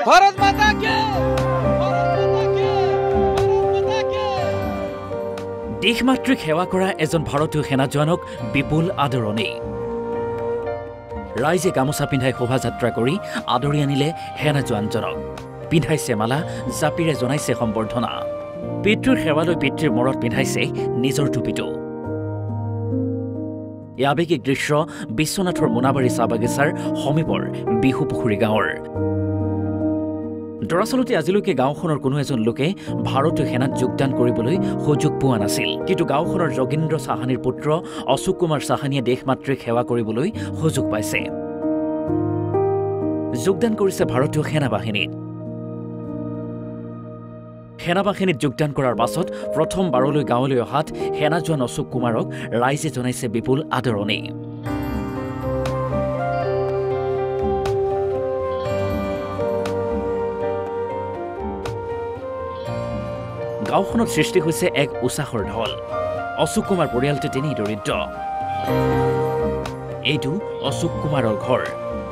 ভাৰত মাতা কি দেশমাতৃক সেৱা কৰা এজন ভাৰতীয় সেনা জোৱানক বিপুল আদৰণি ৰাইজে গামোচা পিন্ধাই শোভাযাত্ৰা কৰি আদৰি আনিলে সেনা জোৱানজনক পিন্ধাইছে মালা জাপিৰে জনাইছে সম্বৰ্ধনা পিতৃৰ সেৱালৈ পিতৃৰ মূৰত পিন্ধাইছে নিজৰ টুপিটো এই আৱেগিক দৃশ্য বিশ্বনাথৰ মোনাবাৰী চাহ বাগিচাৰ সমীপৰ বিহুপুখুৰী গাঁৱৰ দৰাচলতে আজিলৈকে গাঁওখনৰ কোনো এজন লোকে ভাৰতীয় সেনাত যোগদান কৰিবলৈ সুযোগ পোৱা নাছিল কিন্তু গাঁওখনৰ যোগেন্দ্ৰ চাহানীৰ পুত্ৰ অশোক কুমাৰ চাহানীয়ে দেশমাতৃক সেৱা কৰিবলৈ সুযোগ পাইছে যোগদান কৰিছে ভাৰতীয় সেনাবাহিনীত সেনাবাহিনীত যোগদান কৰাৰ পাছত প্ৰথমবাৰলৈ গাঁৱলৈ অহাত সেনা জোৱান অশোক কুমাৰক ৰাইজে জনাইছে বিপুল আদৰণি গাঁওখনত সৃষ্টি হৈছে এক উৎসাহৰ ঢল অশোক কুমাৰ পৰিয়ালটো তেনেই দৰিদ্ৰ এইটো অশোক কুমাৰৰ ঘৰ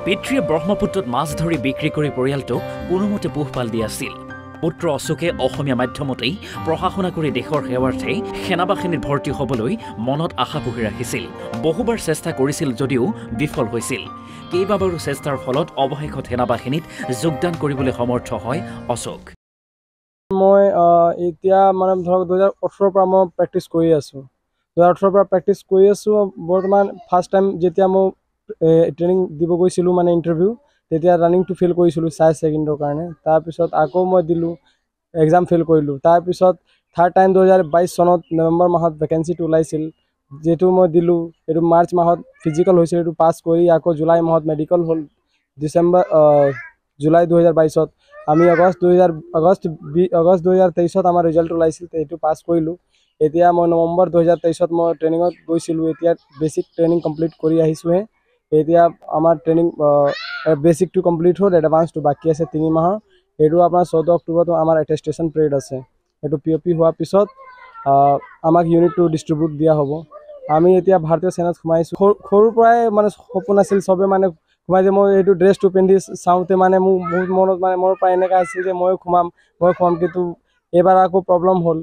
পিতৃয়ে ব্ৰহ্মপুত্ৰত মাছ ধৰি বিক্ৰী কৰি পৰিয়ালটোক কোনোমতে পোহপাল দি আছিল পুত্ৰ অশোকে অসমীয়া মাধ্যমতেই প্ৰশাসনা কৰি দেশৰ সেৱাৰ্থে সেনাবাহিনীত ভৰ্তি হ'বলৈ মনত আশা পুহি ৰাখিছিল বহুবাৰ চেষ্টা কৰিছিল যদিও বিফল হৈছিল কেইবাবাৰো চেষ্টাৰ ফলত অৱশেষত সেনাবাহিনীত যোগদান কৰিবলৈ সমৰ্থ হয় অশোক মই এতিয়া মানে ধৰক 2018 পৰা মই প্ৰেক্টিছ কৰি আছোঁ 2018 পৰা প্ৰেক্টিছ কৰি আছোঁ বৰ্তমান ফাৰ্ষ্ট টাইম যেতিয়া মই ট্ৰেইনিং দিব গৈছিলোঁ মানে ইণ্টাৰভিউ তেতিয়া ৰানিংটো ফেইল কৰিছিলোঁ 4 ছেকেণ্ডৰ কাৰণে তাৰপিছত আকৌ মই দিলোঁ এক্সাম ফেইল কৰিলোঁ তাৰপিছত থাৰ্ড টাইম 2022 চনত নৱেম্বৰ মাহত ভেকেঞ্চিটো ওলাইছিল যেটো মই দিলোঁ এইটো মাৰ্চ মাহত ফিজিকেল হৈছিল এইটো পাছ কৰি আকৌ জুলাই মাহত মেডিকেল হ'ল জুলাই 2022ত আমি আগষ্ট 2023ত আমাৰ ৰিজাল্ট ওলাইছিল এইটো পাছ কৰিলোঁ এতিয়া মই নৱেম্বৰ 2023ত মই ট্ৰেইনিঙত গৈছিলোঁ এতিয়া বেছিক ট্ৰেইনিং কমপ্লিট কৰি আহিছোঁহে এতিয়া আমাৰ ট্ৰেইনিং বেছিকটো কমপ্লিট হ'ল এডভান্সটো বাকী আছে 3 মাহৰ এইটো আপোনাৰ 14 অক্টোবৰত আমাৰ এটেষ্টেশ্যন পিৰিয়ড আছে এইটো পিঅ'পি হোৱাৰ পিছত আমাক ইউনিটটো ডিষ্ট্ৰিবিউট দিয়া হ'ব আমি এতিয়া ভাৰতীয় সেনাত সোমাইছোঁ সৰুৰ পৰাই মানে সপোন আছিল চবে মানে সোমাই যে মই এইটো ড্ৰেছটো পিন্ধি চাওঁতে মানে মোৰ বহুত মনত মানে মোৰ পৰা এনেকুৱা আছিল যে মই সোমাম কিন্তু এইবাৰ আকৌ প্ৰব্লেম হ'ল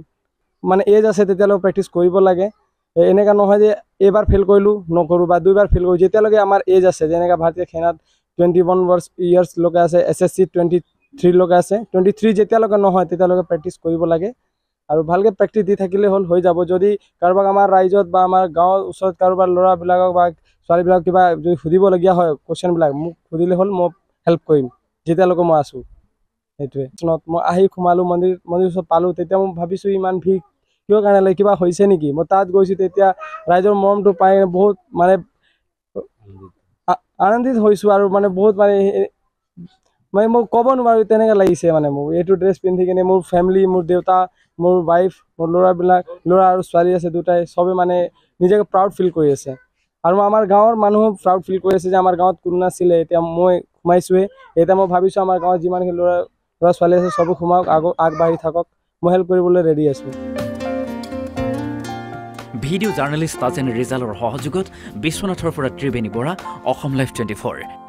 মানে এজ আছে তেতিয়ালৈ প্ৰেক্টিছ কৰিব লাগে এনেকুৱা নহয় যে এবাৰ ফেইল কৰিলোঁ নকৰোঁ বা দুইবাৰ ফেইল কৰোঁ যেতিয়ালৈকে আমাৰ এজ আছে যেনেকৈ ভাৰতীয় সেনাত 21 ইয়াৰ্ছলৈকে আছে SSC 23 লৈকে আছে 23 যেতিয়ালৈকে নহয় তেতিয়ালৈকে প্ৰেক্টিছ কৰিব লাগে আৰু ভালকৈ প্ৰেক্টিছ দি থাকিলে হ'ল হৈ যাব যদি কাৰোবাক আমাৰ ৰাইজত বা আমাৰ গাঁৱৰ ওচৰত কাৰোবাৰ ল'ৰাবিলাকক বা ছোৱালীবিলাক কিবা যদি সুধিবলগীয়া হয় কুৱেশ্যনবিলাক মোক সুধিলে হ'ল মই হেল্প কৰিম যেতিয়ালৈকে মই আছোঁ সেইটোৱে মই আহি সোমালোঁ মন্দিৰ ওচৰত পালোঁ তেতিয়া মই ভাবিছোঁ ইমান ভিৰ কিয় কাৰণে লাগে কিবা হৈছে নেকি মই তাত গৈছোঁ তেতিয়া ৰাইজৰ মৰমটো পাই বহুত মানে আনন্দিত হৈছোঁ আৰু মানে বহুত মানে মই ক'ব নোৱাৰোঁ তেনেকৈ লাগিছে মানে মোক এইটো ড্ৰেছ পিন্ধি কিনে মোৰ ফেমিলি মোৰ দেউতা মোৰ ৱাইফ মোৰ ল'ৰা আৰু ছোৱালী আছে দুটাই চবে মানে নিজকে প্ৰাউড ফিল কৰি আছে আৰু আমাৰ গাঁৱৰ মানুহ প্ৰাউড ফিল কৰি আছে যে আমাৰ গাঁৱত কোনো নাছিলে এতিয়া মই সোমাইছোঁহে এতিয়া মই ভাবিছোঁ আমাৰ গাঁৱত যিমানখিনি ল'ৰা ছোৱালী আছে চবে সোমাওক আগবাঢ়ি থাকক মই হেল্প কৰিবলৈ ৰেডি আছোঁ ভিডিঅ' জাৰ্নেলিষ্ট তাজেন ৰিজালৰ সহযোগত বিশ্বনাথৰ পৰা ত্ৰিবেণী বৰা অসম লাইভ 24